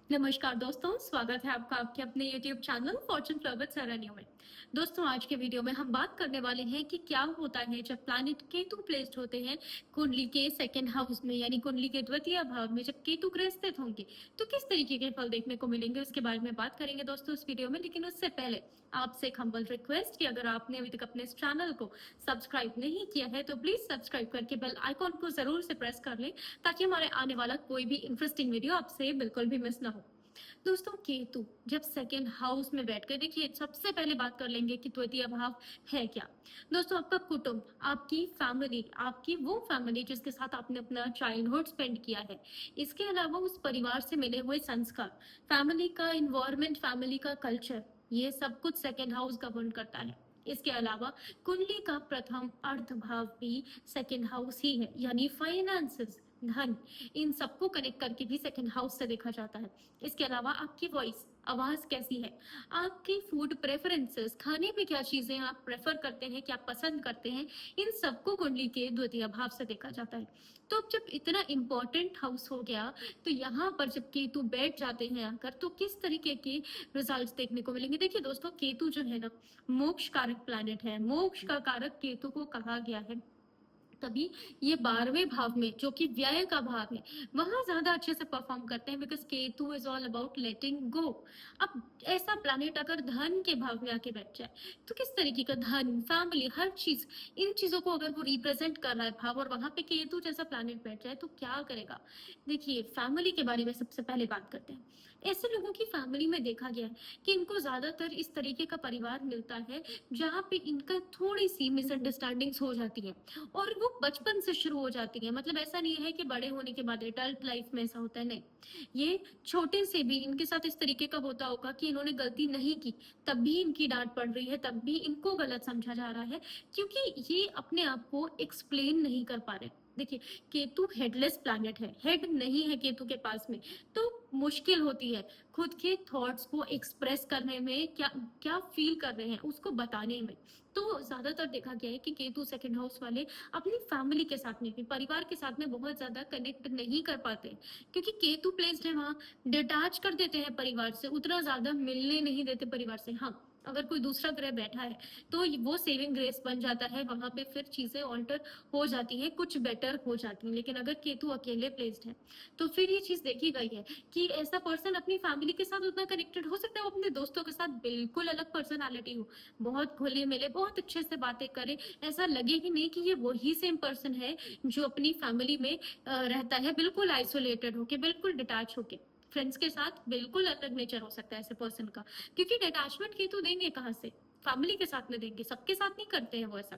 नमस्कार दोस्तों, स्वागत है आपका आपके अपने YouTube चैनल फॉर्चून फ्लावर सरनियों में। दोस्तों, आज के वीडियो में हम बात करने वाले हैं कि क्या होता है जब प्लैनेट केतु प्लेस्ड होते हैं कुंडली के सेकंड हाउस में, यानी कुंडली के द्वितीय भाव में जब केतु ग्रह स्थित होंगे तो किस तरीके के फल देखने को मिलेंगे, उसके बारे में बात करेंगे दोस्तों इस वीडियो में। लेकिन उससे पहले आपसे एक हम्बल रिक्वेस्ट कि अगर आपने अभी तक अपने इस चैनल को सब्सक्राइब नहीं किया है तो प्लीज सब्सक्राइब करके बेल आइकॉन को जरूर से प्रेस कर लें, ताकि हमारे आने वाला कोई भी इंटरेस्टिंग वीडियो आपसे बिल्कुल भी मिस ना हो। दोस्तों, केतु जब सेकेंड हाउस में बैठ कर, देखिए सबसे पहले बात कर लेंगे कि द्वितीय भाव है क्या। दोस्तों, आपका कुटुंब, आपकी फैमिली, आपकी वो फैमिली जिसके साथ आपने अपना चाइल्डहुड स्पेंड किया है, इसके अलावा उस परिवार से मिले हुए संस्कार, फैमिली का इन्वायरमेंट, फैमिली का कल्चर, ये सब कुछ सेकेंड हाउस गवर्न करता है। इसके अलावा कुंडली का प्रथम अर्ध भाव भी सेकेंड हाउस ही है, यानी फाइनेंसेस, धन, इन सबको कनेक्ट करके भी सेकंड हाउस से देखा जाता है। इसके अलावा आपकी वॉइस, आवाज कैसी है, आपकी फूड प्रेफरेंसेस, खाने में क्या चीजें आप प्रेफर करते हैं, क्या पसंद करते हैं, इन सबको कुंडली के द्वितीय भाव से देखा जाता है। तो अब जब इतना इंपॉर्टेंट हाउस हो गया, तो यहाँ पर जब केतु बैठ जाते हैं आकर, तो किस तरीके के रिजल्ट्स देखने को मिलेंगे। देखिए दोस्तों, केतु जो है ना, मोक्ष कारक प्लैनेट है। मोक्ष का कारक केतु को कहा गया है, तभी ये 12वें भाव में, जो कि व्यय का भाव है, वहां ज्यादा अच्छे से परफॉर्म करते हैं, because Ketu is all about letting go. अब ऐसा प्लैनेट अगर धन के भाव में आके बैठ जाए तो किस तरीके का धन, फैमिली, हर चीज, इन चीजों को अगर वो रिप्रेजेंट कर रहा है भाव, और वहां पे केतु जैसा प्लैनेट बैठ जाए तो क्या करेगा। देखिए, फैमिली के बारे में सबसे पहले बात करते हैं। ऐसे लोगों की फैमिली में देखा गया है कि इनको ज्यादातर इस तरीके का परिवार मिलता है जहाँ पे इनका थोड़ी सी मिसअंडरस्टैंडिंग्स हो जाती है, और वो बचपन से शुरू हो जाती है। मतलब ऐसा नहीं है कि बड़े होने के बाद एडल्ट लाइफ में ऐसा होता है, नहीं। ये छोटे से भी इनके साथ इस तरीके का होता होगा कि इन्होंने गलती नहीं की, तब भी इनकी डांट पड़ रही है, तब भी इनको गलत समझा जा रहा है, क्योंकि ये अपने आप को एक्सप्लेन नहीं कर पा रहे। देखिए, केतु हेडलेस प्लैनेट है, हेड नहीं है केतु के पास में, तो मुश्किल होती है खुद के थॉट्स को एक्सप्रेस करने में, क्या क्या फील कर रहे हैं उसको बताने में। तो ज्यादातर देखा गया है कि केतु सेकंड हाउस वाले अपनी फैमिली के साथ में भी, परिवार के साथ में बहुत ज्यादा कनेक्ट नहीं कर पाते, क्योंकि केतु प्लेस्ड है वहां, डिटैच कर देते हैं परिवार से, उतना ज्यादा मिलने नहीं देते परिवार से। हाँ, अगर कोई दूसरा ग्रह बैठा है तो वो सेविंग ग्रेस बन जाता है, वहां पे फिर चीजें ऑल्टर हो जाती हैं, कुछ बेटर हो जाती हैं। लेकिन अगर केतु अकेले प्लेस्ड है तो फिर ये चीज देखी गई है कि ऐसा पर्सन अपनी फैमिली के साथ उतना कनेक्टेड हो सकता है, वो अपने दोस्तों के साथ बिल्कुल अलग पर्सनालिटी हो, बहुत घुले मिले, बहुत अच्छे से बातें करे, ऐसा लगे ही नहीं कि ये वही सेम पर्सन है जो अपनी फैमिली में रहता है, बिल्कुल आइसोलेटेड होके, बिल्कुल डिटैच होके। फ्रेंड्स के साथ बिल्कुल अलग नेचर हो सकता है ऐसे पर्सन का, क्योंकि डिटैचमेंट केतु देंगे कहाँ से, फैमिली के साथ में देंगे, सबके साथ नहीं करते हैं वो ऐसा।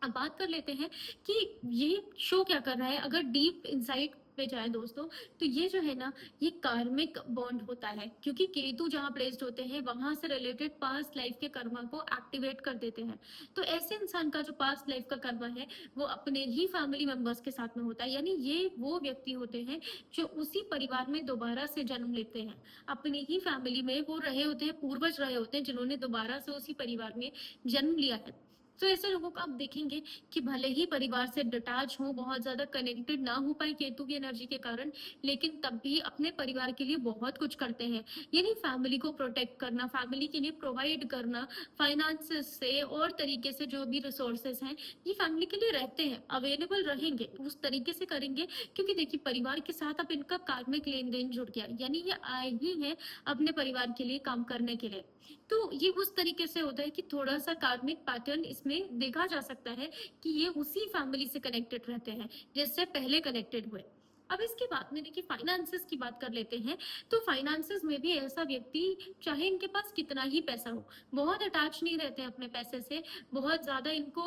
अब बात कर लेते हैं कि ये शो क्या कर रहा है। अगर डीप इंसाइट पे जाए दोस्तों, तो ये जो है ना, ये कार्मिक बॉन्ड होता है, क्योंकि केतु जहां प्लेस्ड होते हैं वहां से रिलेटेड पास्ट लाइफ के कर्मा को एक्टिवेट कर देते हैं। तो ऐसे इंसान का जो पास्ट लाइफ का कर्मा है वो अपने ही फैमिली मेंबर्स के साथ में होता है, यानी ये वो व्यक्ति होते हैं जो उसी परिवार में दोबारा से जन्म लेते हैं, अपनी ही फैमिली में वो रहे होते हैं, पूर्वज रहे होते हैं जिन्होंने दोबारा से उसी परिवार में जन्म लिया है। तो ऐसे लोगों को आप देखेंगे कि भले ही परिवार से डिटैच हो, बहुत ज्यादा कनेक्टेड ना हो पाए केतु की एनर्जी के कारण, लेकिन तब भी अपने परिवार के लिए बहुत कुछ करते हैं, यानी फैमिली को प्रोटेक्ट करना, फैमिली के लिए प्रोवाइड करना, फाइनेंसेस से और तरीके से जो भी रिसोर्सेस हैं ये फैमिली के लिए रहते हैं, अवेलेबल रहेंगे, उस तरीके से करेंगे। क्योंकि देखिए, परिवार के साथ अब इनका कार्मिक लेन देन जुड़ गया, यानी ये आए ही है अपने परिवार के लिए काम करने के लिए। तो ये उस तरीके से होता है कि थोड़ा सा कार्मिक पैटर्न इसमें देखा जा सकता है कि ये उसी फैमिली से कनेक्टेड रहते हैं जिससे पहले कनेक्टेड हुए। अब इसके बाद में देखिए, फाइनेंसेस की बात कर लेते हैं। तो फाइनेंसेस में भी ऐसा व्यक्ति, चाहे इनके पास कितना ही पैसा हो, बहुत अटैच नहीं रहते हैं अपने पैसे से, बहुत ज्यादा इनको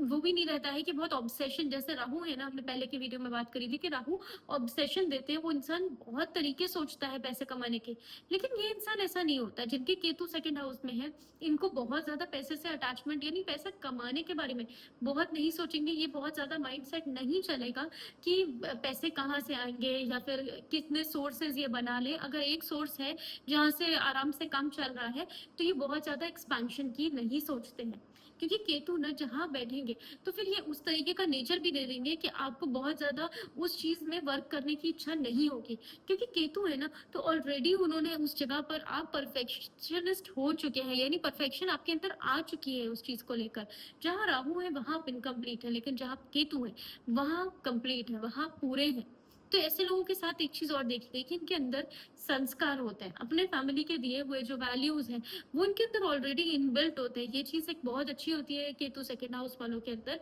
वो भी नहीं रहता है कि बहुत ऑब्सेशन, जैसे राहु है ना, हमने पहले की वीडियो में बात करी थी कि राहु ऑब्सेशन देते हैं, वो इंसान बहुत तरीके सोचता है पैसे कमाने के। लेकिन ये इंसान ऐसा नहीं होता, जिनके केतु सेकंड हाउस में है, इनको बहुत ज्यादा पैसे से अटैचमेंट, यानी पैसा कमाने के बारे में बहुत नहीं सोचेंगे, ये बहुत ज्यादा माइंडसेट नहीं चलेगा कि पैसे कहाँ से आएंगे या फिर कितने सोर्सेज ये बना ले। अगर एक सोर्स है जहाँ से आराम से काम चल रहा है तो ये बहुत ज्यादा एक्सपेंशन की नहीं सोचते हैं, क्योंकि केतु ना जहाँ बैठेंगे तो फिर ये उस तरीके का नेचर भी दे देंगे कि आपको बहुत ज्यादा उस चीज में वर्क करने की इच्छा नहीं होगी। क्योंकि केतु है ना, तो ऑलरेडी उन्होंने उस जगह पर, आप परफेक्शनिस्ट हो चुके हैं, यानी परफेक्शन आपके अंदर आ चुकी है उस चीज को लेकर। जहाँ राहु है वहां आप इनकम्प्लीट है, लेकिन जहाँ केतु है वहां कंप्लीट है, वहां पूरे हैं। तो ऐसे लोगों के साथ एक चीज और देखी गई कि इनके अंदर संस्कार होते हैं, अपने फैमिली के दिए हुए जो वैल्यूज हैं वो इनके अंदर ऑलरेडी इनबिल्ट होते हैं। ये चीज एक बहुत अच्छी होती है केतु सेकंड हाउस वालों के अंदर।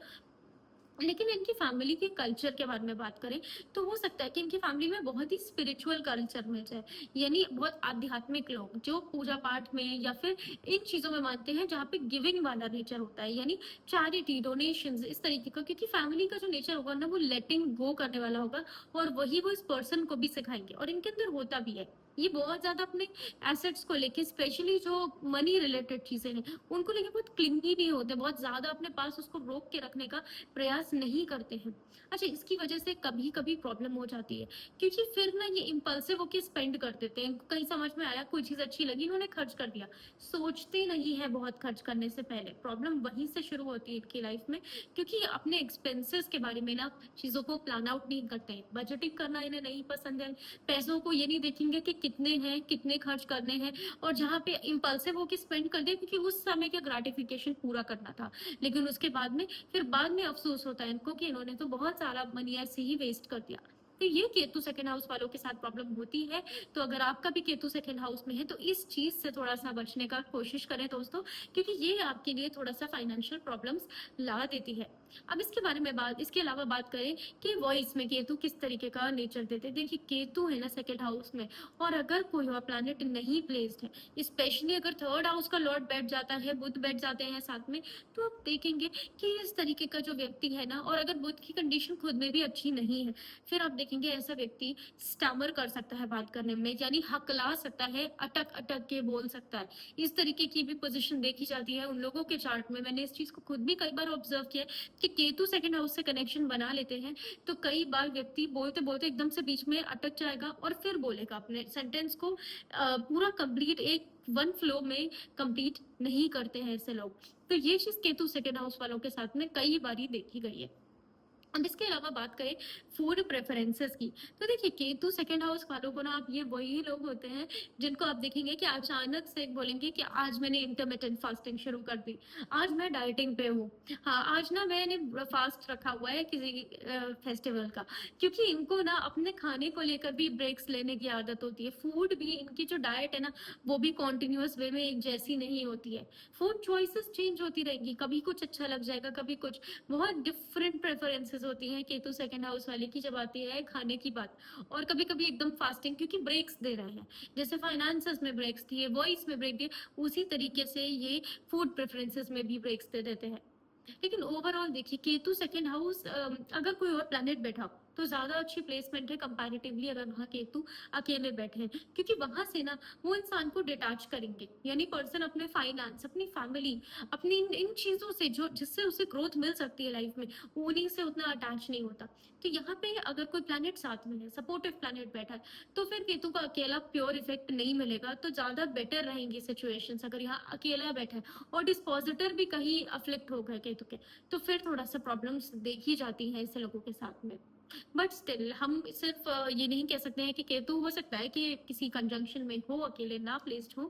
लेकिन इनकी फैमिली के कल्चर के बारे में बात करें तो हो सकता है कि इनकी फैमिली में बहुत ही स्पिरिचुअल कल्चर मिल जाए, यानी बहुत आध्यात्मिक लोग जो पूजा पाठ में या फिर इन चीजों में मानते हैं, जहाँ पे गिविंग वाला नेचर होता है, यानी चैरिटी डोनेशन इस तरीके का। क्योंकि फैमिली का जो नेचर होगा ना वो लेटिंग गो करने वाला होगा, और वही वो इस पर्सन को भी सिखाएंगे, और इनके अंदर होता भी है। ये बहुत ज्यादा अपने एसेट्स को लेके, स्पेशली जो मनी रिलेटेड चीजें हैं उनको लेके बहुत क्लिंगी नहीं होते, बहुत ज्यादा अपने पास उसको रोक के रखने का प्रयास नहीं करते हैं। अच्छा, इसकी वजह से कभी कभी प्रॉब्लम हो जाती है, क्योंकि फिर ना ये इम्पल्सिव होके स्पेंड कर देते हैं। कहीं समझ में आया, कोई चीज अच्छी लगी, इन्होंने खर्च कर दिया, सोचते नहीं है बहुत खर्च करने से पहले। प्रॉब्लम वहीं से शुरू होती है इनकी लाइफ में, क्योंकि अपने एक्सपेंसेस के बारे में ना चीजों को प्लान आउट नहीं करते हैं। बजटिंग करना इन्हें नहीं पसंद है, पैसों को ये नहीं देखेंगे कि कितने हैं, कितने खर्च करने हैं, और जहाँ पे इम्पल्सिव होके स्पेंड कर दे क्योंकि उस समय का ग्रेटिफिकेशन पूरा करना था, लेकिन उसके बाद में फिर बाद में अफसोस होता है इनको कि इन्होंने तो बहुत सारा मनी ऐसे ही वेस्ट कर दिया। तो ये केतु सेकंड हाउस वालों के साथ प्रॉब्लम होती है। तो अगर आपका भी केतु सेकंड हाउस में है तो इस चीज से थोड़ा सा बचने का कोशिश करें दोस्तों, क्योंकि ये आपके लिए थोड़ा सा फाइनेंशियल प्रॉब्लम्स ला देती है। अब इसके बारे में इसके अलावा बात करें कि वॉइस में केतु किस तरीके का नेचर देते हैं। देखिए, केतु है ना सेकंड हाउस में, और अगर कोई और प्लैनेट नहीं प्लेस्ड है, स्पेशली अगर थर्ड हाउस का लॉर्ड बैठ जाता है, बुध बैठ जाते हैं साथ में, तो आप देखेंगे कि इस तरीके का जो व्यक्ति है ना, और अगर बुध की कंडीशन खुद में भी अच्छी नहीं है, फिर आप देखेंगे ऐसा व्यक्ति स्टैमर कर सकता है बात करने में, यानी हकला सकता है, अटक अटक के बोल सकता है। इस तरीके की भी पोजीशन देखी जाती है उन लोगों के चार्ट में। मैंने इस चीज को खुद भी कई बार ऑब्जर्व किया कि केतु सेकंड हाउस से कनेक्शन बना लेते हैं तो कई बार व्यक्ति बोलते बोलते एकदम से बीच में अटक जाएगा और फिर बोलेगा, अपने सेंटेंस को पूरा कंप्लीट एक वन फ्लो में कंप्लीट नहीं करते हैं ऐसे लोग। तो ये चीज केतु सेकंड हाउस वालों के साथ में कई बार देखी गई है। अब इसके अलावा बात करें फूड प्रेफरेंसेस की, तो देखिए केतु सेकंड हाउस वालों को ना, आप ये वही लोग होते हैं जिनको आप देखेंगे कि अचानक से बोलेंगे कि आज मैंने इंटरमिटेंट फास्टिंग शुरू कर दी, आज मैं डाइटिंग पे हूँ, हाँ आज ना मैंने फास्ट रखा हुआ है किसी फेस्टिवल का। क्योंकि इनको ना अपने खाने को लेकर भी ब्रेक्स लेने की आदत होती है। फूड भी, इनकी जो डाइट है ना वो भी कॉन्टिन्यूअस वे में एक जैसी नहीं होती है। फूड चॉइसेस चेंज होती रहेंगी, कभी कुछ अच्छा लग जाएगा, कभी कुछ। बहुत डिफरेंट प्रेफरेंसेस होती हैं केतु सेकंड हाउस वाले की जब आती है खाने की बात। और कभी कभी एकदम फास्टिंग, क्योंकि ब्रेक्स दे रहे हैं, जैसे फाइनेंसेस में ब्रेक्स दिए, वॉइस में ब्रेक दिए, उसी तरीके से ये फूड प्रेफरेंसेस में भी ब्रेक्स दे देते हैं। लेकिन ओवरऑल देखिए, केतु सेकंड हाउस अगर कोई और प्लैनेट बैठा हो तो ज्यादा अच्छी प्लेसमेंट है कंपैरेटिवली अगर वहाँ केतु अकेले बैठे हैं। क्योंकि वहां से ना वो इंसान को डिटैच करेंगे, यानी पर्सन अपने फाइनेंस, अपनी फैमिली, अपनी इन चीजों से जो जिससे उसे ग्रोथ मिल सकती है लाइफ में, उन्हीं से उतना अटैच नहीं होता। तो यहाँ पे अगर कोई प्लैनेट साथ में है, सपोर्टिव प्लैनेट बैठा है, तो फिर केतु का अकेला प्योर इफेक्ट नहीं मिलेगा, तो ज्यादा बेटर रहेंगी सिचुएशंस। अगर यहाँ अकेला बैठा है और डिस्पोजिटर भी कहीं अफ्लिक्ट हो गए केतु के, तो फिर थोड़ा सा प्रॉब्लम्स देखी जाती है ऐसे लोगों के साथ में। बट स्टिल हम सिर्फ ये नहीं कह सकते हैं कि केतु, हो सकता है कि किसी कंजंक्शन में हो, अकेले ना प्लेस्ड हो,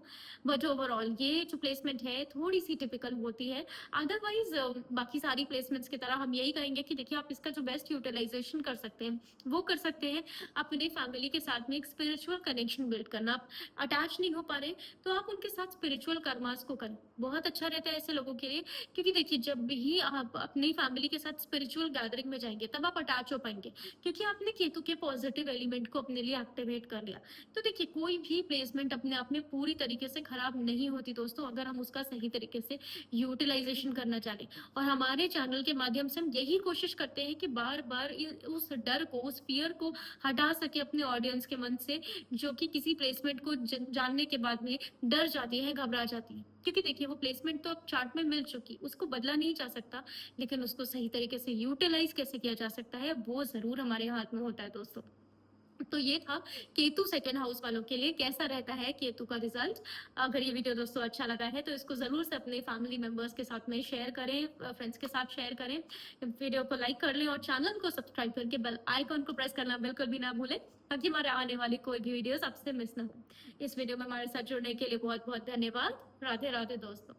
बट ओवरऑल ये जो प्लेसमेंट है थोड़ी सी टिपिकल होती है। अदरवाइज बाकी सारी प्लेसमेंट्स की तरह हम यही कहेंगे कि देखिए, आप इसका जो बेस्ट यूटिलाइजेशन कर सकते हैं वो कर सकते हैं अपने फैमिली के साथ में एक स्पिरिचुअल कनेक्शन बिल्ड करना। आप अटैच नहीं हो पा रहे तो आप उनके साथ स्पिरिचुअल कर्मास को करें, बहुत अच्छा रहता है ऐसे लोगों के लिए। क्योंकि देखिए, जब भी आप अपनी फैमिली के साथ स्पिरिचुअल गैदरिंग में जाएंगे तब आप अटैच हो पाएंगे, क्योंकि आपने केतु के पॉजिटिव एलिमेंट को अपने लिए एक्टिवेट कर लिया। तो देखिए, कोई भी प्लेसमेंट अपने आप में पूरी तरीके से खराब नहीं होती दोस्तों, अगर हम उसका सही तरीके से यूटिलाइजेशन करना चाहें। और हमारे चैनल के माध्यम से हम यही कोशिश करते हैं कि बार बार उस डर को, उस फियर को हटा सके अपने ऑडियंस के मन से, जो कि किसी प्लेसमेंट को जानने के बाद में डर जाती है, घबरा जाती है। क्योंकि देखिए, वो प्लेसमेंट तो अब चार्ट में मिल चुकी, उसको बदला नहीं जा सकता, लेकिन उसको सही तरीके से यूटिलाइज कैसे किया जा सकता है वो जरूर हमारे हाथ में होता है दोस्तों। तो ये था केतु सेकंड हाउस वालों के लिए कैसा रहता है केतु का रिजल्ट। अगर ये वीडियो दोस्तों अच्छा लगा है तो इसको जरूर से अपने फैमिली मेंबर्स के साथ में शेयर करें, फ्रेंड्स के साथ शेयर करें, वीडियो को लाइक कर लें और चैनल को सब्सक्राइब करके बेल आइकॉन को प्रेस करना बिल्कुल भी ना भूलें, ताकि हमारे आने वाली कोई भी वीडियोस आपसे मिस ना हो। इस वीडियो में हमारे साथ जुड़ने के लिए बहुत बहुत धन्यवाद। राधे राधे दोस्तों।